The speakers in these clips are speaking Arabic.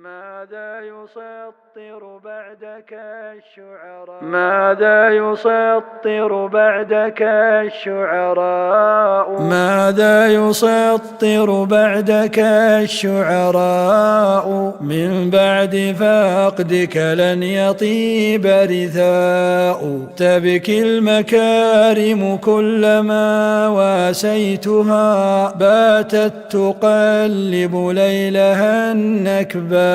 ماذا يسطر بعدك الشعراء؟ ماذا يسطر بعدك الشعراء؟ ماذا يسطر بعدك الشعراء؟ من بعد فقدك لن يطيب رثاء. تبكي المكارم كلما واسيتها، باتت تقلب ليلها النكباء.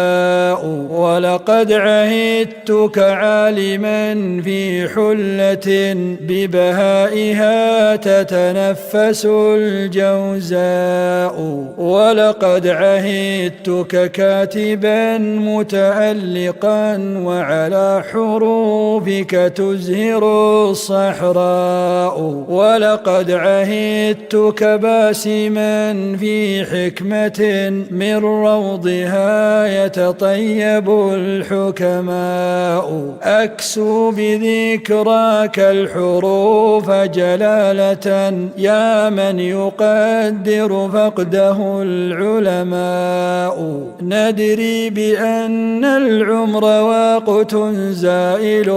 ولقد عهدتك عالما في حلة، ببهائها تتنفس الجوزاء. ولقد عهدتك كاتبا متألقا، وعلى حروفك تزهر الصحراء. ولقد عهدتك باسما في حكمة، من روضها يتطيب الحكماء. أكسو بذكراك الحروف جلالة، يا من يقدر فقده العلماء. ندري بأن العمر وقت زائل،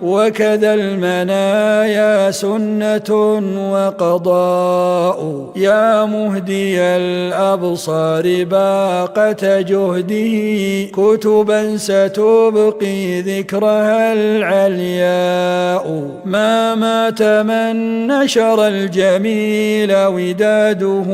وكذا المنايا سنة وقضاء. يا مهدي الأبصار باقة جهده، كتبا ستبقي ذكرها العلياء. ما مات من نشر الجميل وداده،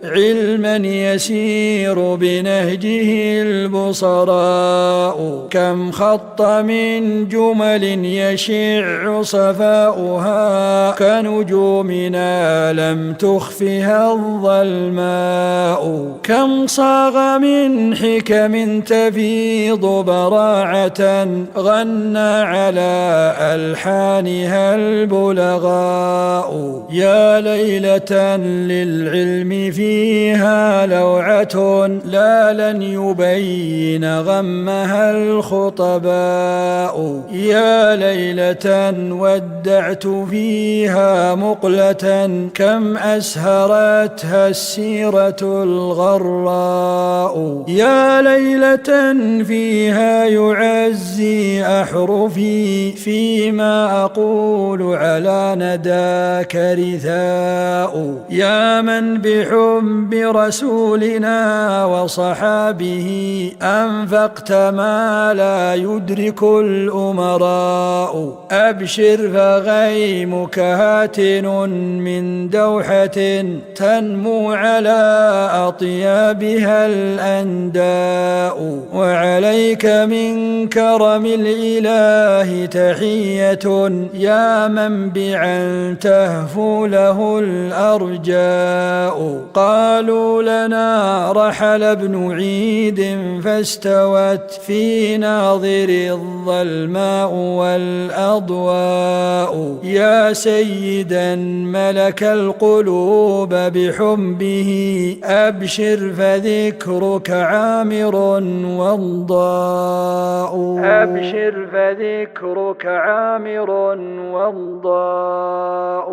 علما يسير بنهجه البصراء. كم خط من جمل يشع صفاؤها، كنجومنا لم تخفها الظلماء. كم صاغ من حكم تفيض براعة، غنى على ألحانها البلغاء. يا ليلة للعلم فيها لوعة، لا لن يبين غمها الخطباء. يا ليلة ودعت فيها مقلة، كم أسهرتها السيرة الغراء. يا ليلة فيها يعزي أحرفي، فيما أقول على نداك رثاء. يا من بحب رسولنا وصحابه، أنفقت ما لا يدرك الأمراء. أبشر فغيمك هاتن من دوحة، تنمو على أطيابها الأنداء. وعليك من كرم الإله تحية، يا منبعا تهفو له الأرجاء. قالوا لنا رحل ابن عيد، فاستوت في ناظر الظلماء والأضواء. يا سيدا ملك القلوب بحبه، أبشر فذكرك عامر وضاء. أبشر فذكرك عامر وضاء.